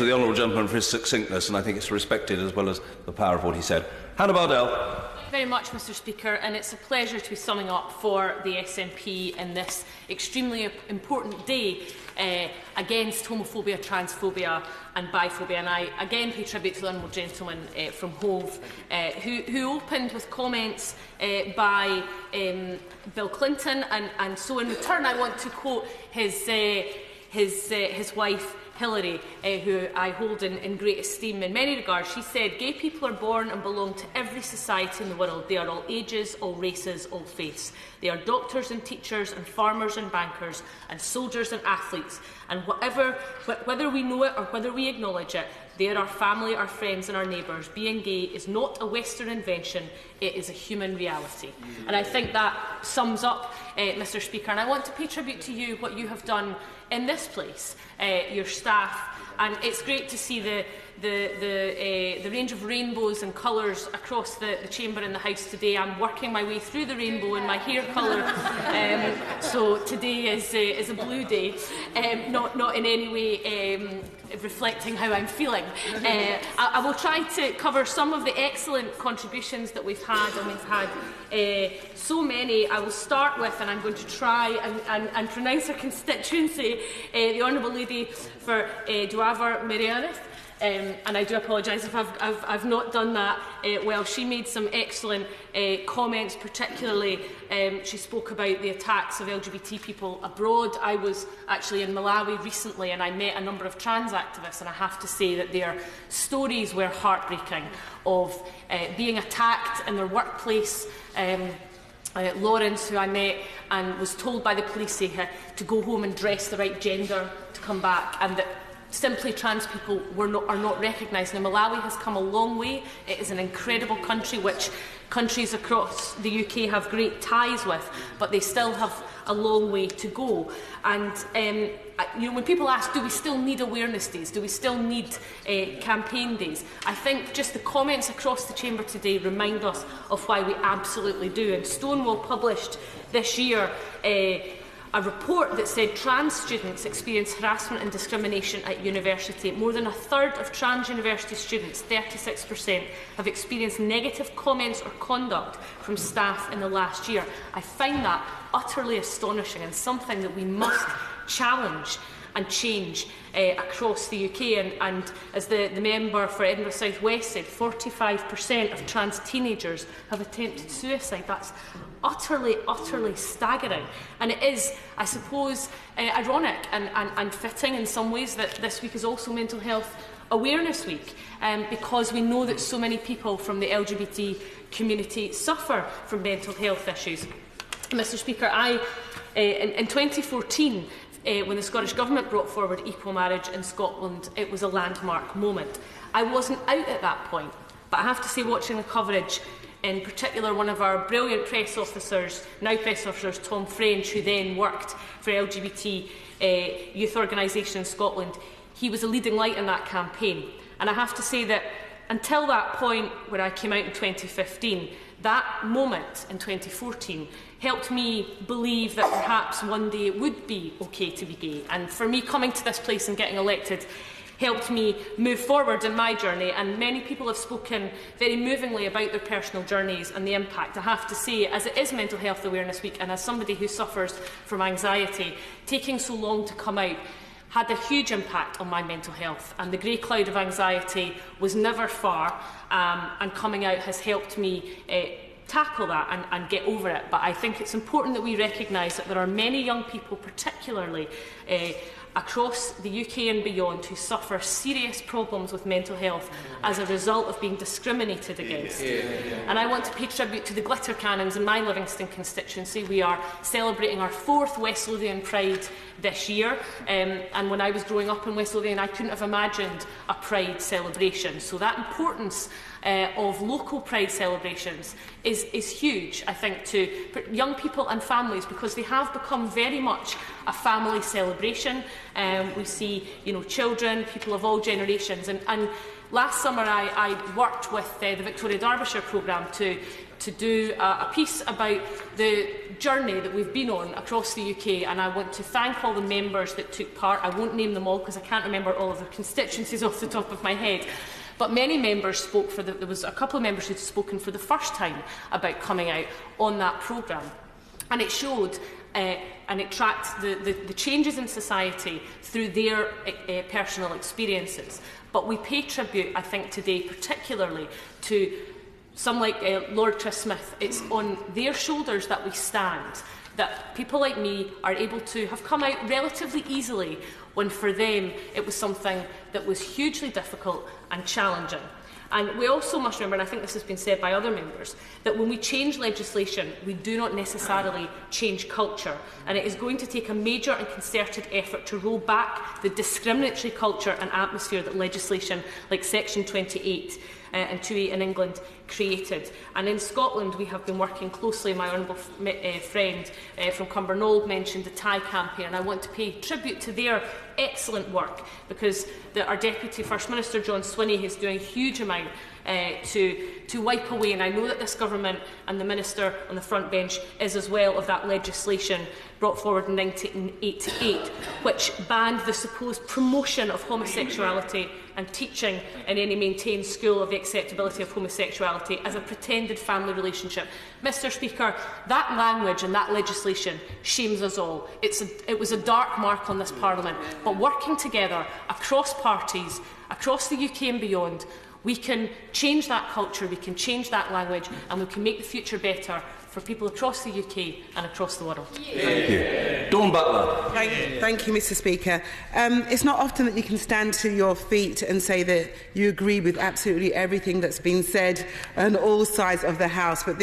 to the honourable gentleman for his succinctness, and I think it's respected as well as the power of what he said. Hannah Bardell. Very much, Mr Speaker, and it's a pleasure to be summing up for the SNP in this extremely important day against homophobia, transphobia and biphobia. And I again pay tribute to the honourable gentleman from Hove, who opened with comments by Bill Clinton, and so in return I want to quote his wife Hillary, who I hold in great esteem in many regards. She said, "Gay people are born and belong to every society in the world. They are all ages, all races, all faiths. They are doctors and teachers and farmers and bankers and soldiers and athletes. And whether we know it or whether we acknowledge it, they are our family, our friends and our neighbours. Being gay is not a Western invention, it is a human reality." And I think that sums up, Mr Speaker, and I want to pay tribute to you, what you have done in this place, your staff, and it's great to see the range of rainbows and colours across the chamber in the House today. I'm working my way through the rainbow in my hair colour, so today is a blue day, not in any way reflecting how I'm feeling. I will try to cover some of the excellent contributions that we've had, and we've had so many. I will start with, and I'm going to try and pronounce her constituency, the Honourable Lady for Duavar Meredith. And I do apologise if I've not done that well. She made some excellent comments, particularly she spoke about the attacks of LGBT people abroad. I was actually in Malawi recently and I met a number of trans activists, and I have to say that their stories were heartbreaking of being attacked in their workplace. Lawrence, who I met and was told by the police to go home and dress the right gender to come back, and that simply trans people are not recognised. Now, Malawi has come a long way. It is an incredible country which countries across the UK have great ties with, but they still have a long way to go. And when people ask, do we still need awareness days? Do we still need campaign days? I think just the comments across the chamber today remind us of why we absolutely do. And Stonewall published this year a report that said trans students experience harassment and discrimination at university. More than a third of trans university students, 36%, have experienced negative comments or conduct from staff in the last year. I find that utterly astonishing and something that we must challenge and change across the UK. And as the member for Edinburgh South West said, 45% of trans teenagers have attempted suicide. That's utterly staggering. And it is, I suppose, ironic and fitting in some ways that this week is also Mental Health Awareness Week, because we know that so many people from the LGBT community suffer from mental health issues. Mr Speaker, in 2014, when the Scottish Government brought forward equal marriage in Scotland, it was a landmark moment. I wasn't out at that point, but I have to say, watching the coverage, in particular one of our brilliant press officers, now press officers, Tom French, who then worked for LGBT youth organisation in Scotland, he was a leading light in that campaign. And I have to say that until that point where I came out in 2015, that moment in 2014 helped me believe that perhaps one day it would be okay to be gay. And for me, coming to this place and getting elected helped me move forward in my journey, and many people have spoken very movingly about their personal journeys and the impact. I have to say, as it is Mental Health Awareness Week, and as somebody who suffers from anxiety, taking so long to come out had a huge impact on my mental health, and the grey cloud of anxiety was never far, and coming out has helped me tackle that and get over it. But I think it's important that we recognise that there are many young people, particularly across the UK and beyond, who suffer serious problems with mental health as a result of being discriminated against. And I want to pay tribute to the glitter cannons in my Livingston constituency. We are celebrating our 4th West Lothian Pride this year, and when I was growing up in West Lothian, I couldn't have imagined a Pride celebration. So that importance of local Pride celebrations is huge, I think, to young people and families, because they have become very much a family celebration. We see, children, people of all generations. And last summer I worked with the Victoria Derbyshire programme to do a piece about the journey that we've been on across the UK, and I want to thank all the members that took part. I won't name them all because I can't remember all of their constituencies off the top of my head. But many members spoke there was a couple of members who'd spoken for the first time about coming out on that programme. And it showed and it tracked the changes in society through their personal experiences. But we pay tribute, I think, today particularly to some like Lord Chris Smith. It's on their shoulders that we stand, that people like me are able to have come out relatively easily when for them it was something that was hugely difficult and challenging. And we also must remember, and I think this has been said by other members, that when we change legislation, we do not necessarily change culture. And it is going to take a major and concerted effort to roll back the discriminatory culture and atmosphere that legislation like Section 28 and 28 in England created. And in Scotland, we have been working closely. My honourable friend from Cumbernauld mentioned the Tie campaign, and I want to pay tribute to their excellent work, because our Deputy First Minister John Swinney is doing a huge amount to wipe away, and I know that this government and the Minister on the front bench is as well, of that legislation brought forward in 1988, which banned the supposed promotion of homosexuality and teaching in any maintained school of the acceptability of homosexuality as a pretended family relationship. Mr Speaker, that language and that legislation shames us all. It was a dark mark on this Parliament, but working together across parties, across the UK and beyond, we can change that culture, we can change that language, and we can make the future better for people across the UK and across the world. Thank you. Dawn Butler. Thank you, Mr Speaker. It's not often that you can stand to your feet and say that you agree with absolutely everything that's been said on all sides of the House, but